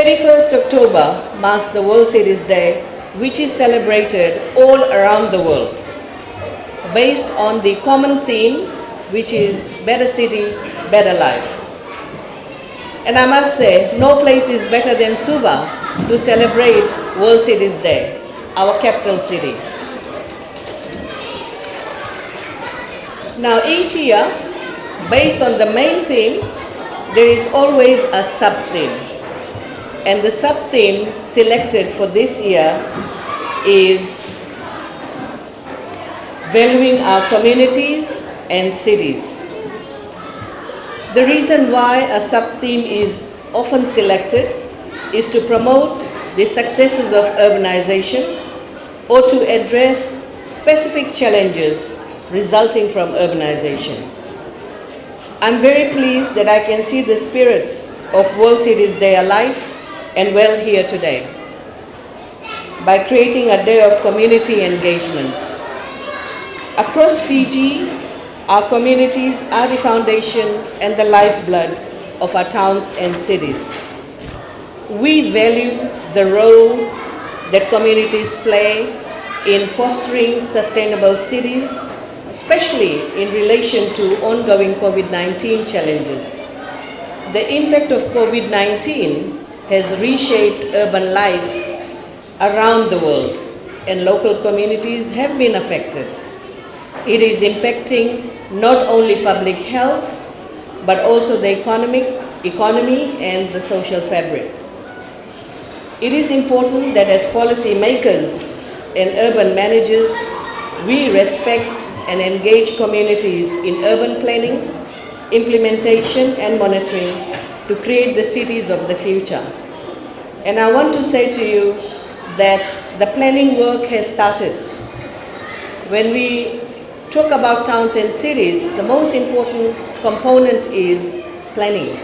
31st October marks the World Cities Day, which is celebrated all around the world, based on the common theme, which is Better City, Better Life. And I must say, no place is better than Suva to celebrate World Cities Day, our capital city. Now each year, based on the main theme, there is always a sub-theme. And the sub-theme selected for this year is valuing our communities and cities. The reason why a sub-theme is often selected is to promote the successes of urbanization or to address specific challenges resulting from urbanization. I'm very pleased that I can see the spirit of World Cities Day alive and well here today by creating a day of community engagement. Across Fiji, our communities are the foundation and the lifeblood of our towns and cities. We value the role that communities play in fostering sustainable cities, especially in relation to ongoing COVID-19 challenges. The impact of COVID-19 has reshaped urban life around the world, and local communities have been affected. It is impacting not only public health, but also the economy and the social fabric. It is important that as policy makers and urban managers, we respect and engage communities in urban planning, implementation and monitoring to create the cities of the future. And I want to say to you that the planning work has started. When we talk about towns and cities, the most important component is planning.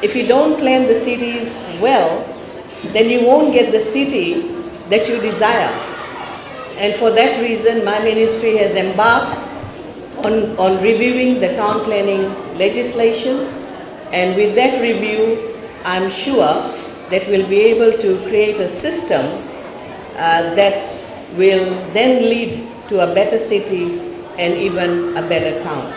If you don't plan the cities well, then you won't get the city that you desire. And for that reason, my ministry has embarked on reviewing the town planning legislation. And with that review, I'm sure that we'll be able to create a system that will then lead to a better city and even a better town.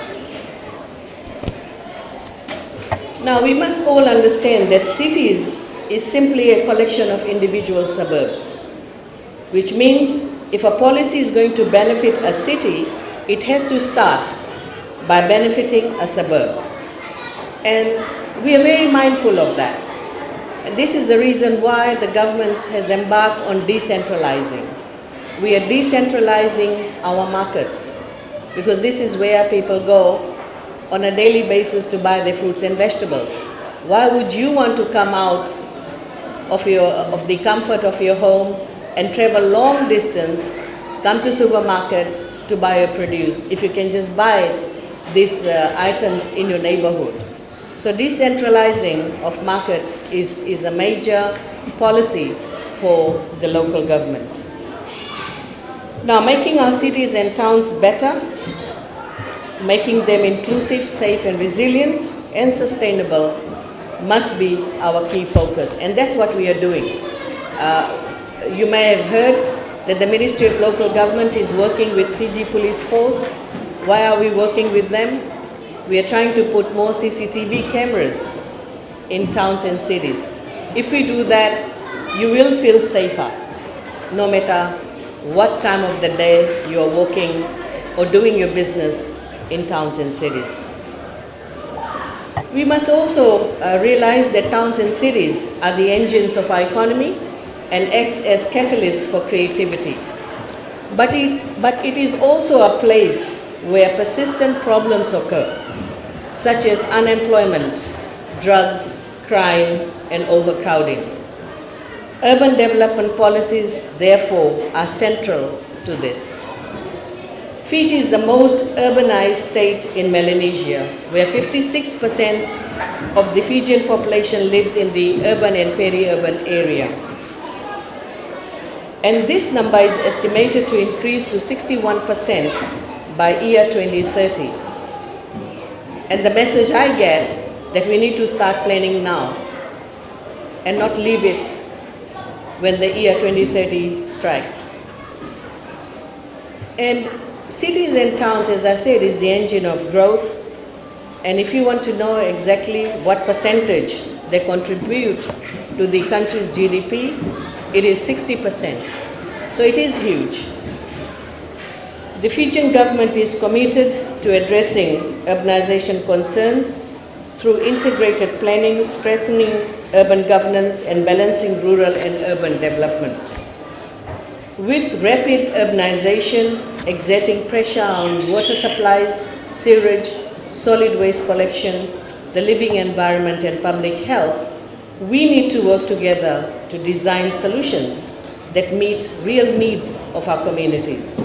Now, we must all understand that cities is simply a collection of individual suburbs, which means if a policy is going to benefit a city, it has to start by benefiting a suburb. And we are very mindful of that. And this is the reason why the government has embarked on decentralizing. We are decentralizing our markets, because this is where people go on a daily basis to buy their fruits and vegetables. Why would you want to come out of the comfort of your home and travel long distance, come to supermarket to buy your produce, if you can just buy these items in your neighborhood? So decentralizing of market is a major policy for the local government. Now, making our cities and towns better, making them inclusive, safe and resilient and sustainable must be our key focus, and that's what we are doing. You may have heard that the Ministry of Local Government is working with Fiji Police Force. Why are we working with them? We are trying to put more CCTV cameras in towns and cities. If we do that, you will feel safer, no matter what time of the day you are working or doing your business in towns and cities. We must also realize that towns and cities are the engines of our economy and acts as catalysts for creativity. But it is also a place where persistent problems occur, such as unemployment, drugs, crime, and overcrowding. Urban development policies, therefore, are central to this. Fiji is the most urbanized state in Melanesia, where 56% of the Fijian population lives in the urban and peri-urban area. And this number is estimated to increase to 61% by year 2030. And the message I get that we need to start planning now. and not leave it when the year 2030 strikes. And cities and towns, as I said, is the engine of growth. And if you want to know exactly what percentage they contribute to the country's GDP, it is 60%. So it is huge. The Fijian government is committed to addressing urbanization concerns through integrated planning, strengthening urban governance, and balancing rural and urban development. With rapid urbanization exerting pressure on water supplies, sewage, solid waste collection, the living environment, and public health, we need to work together to design solutions that meet real needs of our communities.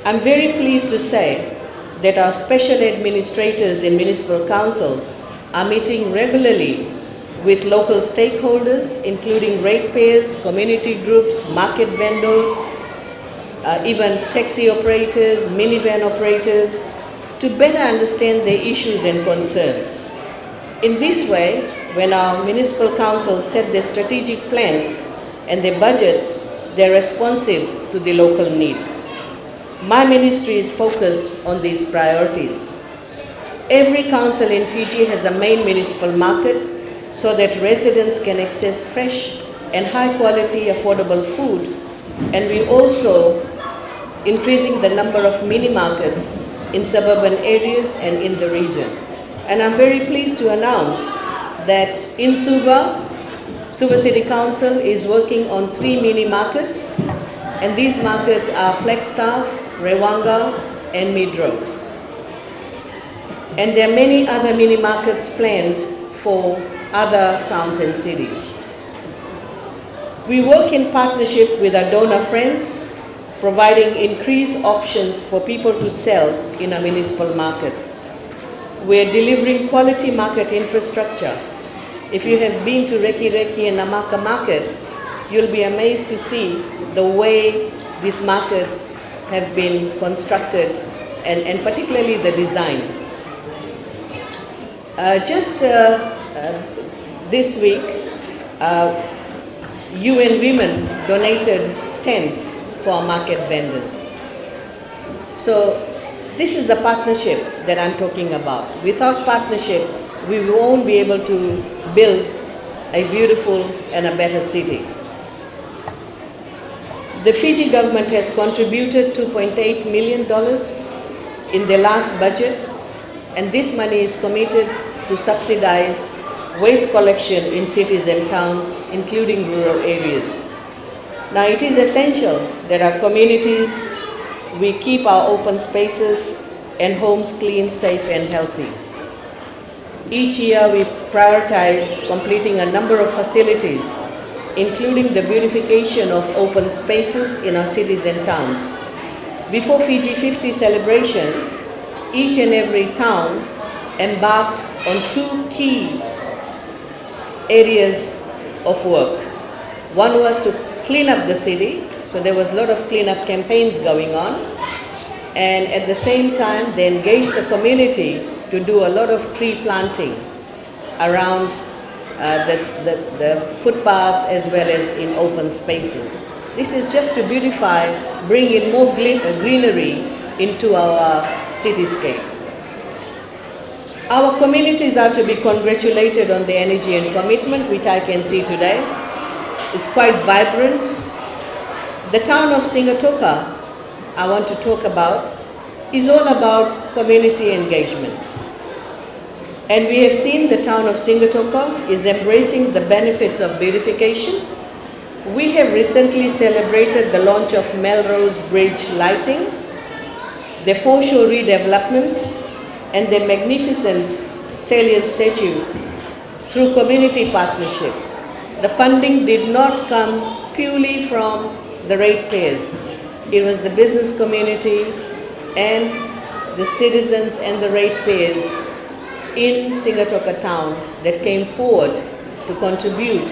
I'm very pleased to say that our special administrators in municipal councils are meeting regularly with local stakeholders, including ratepayers, community groups, market vendors, even taxi operators, minivan operators, to better understand their issues and concerns. In this way, when our municipal councils set their strategic plans and their budgets, they're responsive to the local needs. My ministry is focused on these priorities. Every council in Fiji has a main municipal market so that residents can access fresh and high quality affordable food, and we also increasing the number of mini markets in suburban areas and in the region. And I'm very pleased to announce that in Suva City Council is working on 3 mini markets, and these markets are Flagstaff, Rewanga, and Mid Road. And there are many other mini markets planned for other towns and cities. We work in partnership with our donor friends, providing increased options for people to sell in our municipal markets. We're delivering quality market infrastructure. If you have been to Reki Reki and Namaka Market, you'll be amazed to see the way these markets have been constructed, and particularly the design. This week, UN Women donated tents for our market vendors. So this is the partnership that I'm talking about. Without partnership, we won't be able to build a beautiful and a better city. The Fiji government has contributed $2.8 million in the last budget, and this money is committed to subsidize waste collection in cities and towns, including rural areas. Now, it is essential that our communities, we keep our open spaces and homes clean, safe, and healthy. Each year, we prioritize completing a number of facilities, including the beautification of open spaces in our cities and towns. Before Fiji 50 celebration, each and every town embarked on 2 key areas of work. One was to clean up the city, so there was a lot of cleanup campaigns going on, and at the same time they engaged the community to do a lot of tree planting around the footpaths as well as in open spaces. This is just to beautify, bring in more greenery into our cityscape. Our communities are to be congratulated on the energy and commitment, which I can see today. It's quite vibrant. The town of Sigatoka, I want to talk about, is all about community engagement. And we have seen the town of Sigatoka is embracing the benefits of beautification. We have recently celebrated the launch of Melrose Bridge lighting, the foreshore redevelopment, and the magnificent Stallion statue through community partnership. The funding did not come purely from the ratepayers. It was the business community and the citizens and the ratepayers in Sigatoka town that came forward to contribute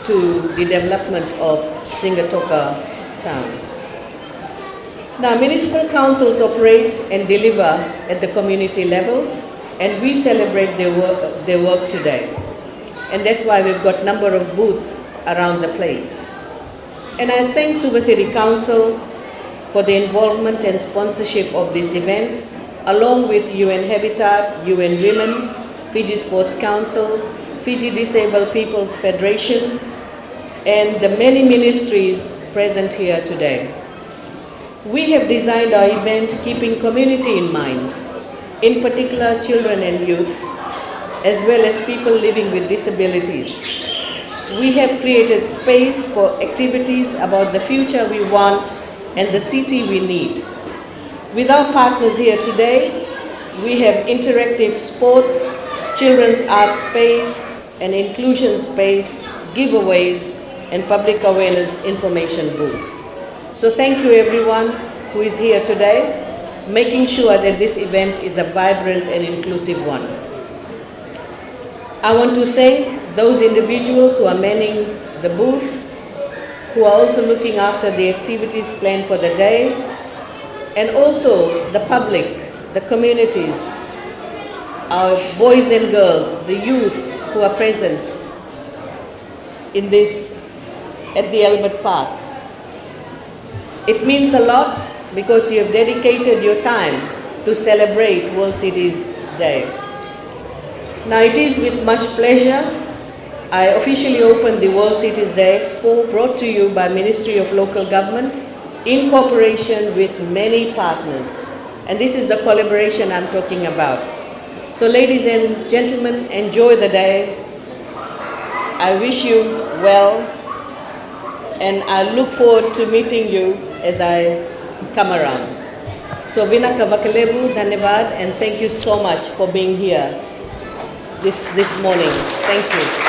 to the development of Sigatoka town. Now, municipal councils operate and deliver at the community level, and we celebrate their work today. And that's why we've got a number of booths around the place. And I thank Suba City Council for the involvement and sponsorship of this event, along with UN Habitat, UN Women, Fiji Sports Council, Fiji Disabled People's Federation, and the many ministries present here today. We have designed our event keeping community in mind, in particular children and youth, as well as people living with disabilities. We have created space for activities about the future we want and the city we need. With our partners here today, we have interactive sports, children's art space, and inclusion space, giveaways, and public awareness information booth. So thank you everyone who is here today, making sure that this event is a vibrant and inclusive one. I want to thank those individuals who are manning the booth, who are also looking after the activities planned for the day, and also the public, the communities, our boys and girls, the youth who are present in this, at the Albert Park. It means a lot because you have dedicated your time to celebrate World Cities Day. Now it is with much pleasure I officially open the World Cities Day Expo, brought to you by Ministry of Local Government in cooperation with many partners. And this is the collaboration I'm talking about. So ladies and gentlemen, enjoy the day. I wish you well, and I look forward to meeting you as I come around. So Vinaka Vakalebu, Dhanyavad, and thank you so much for being here this morning. Thank you.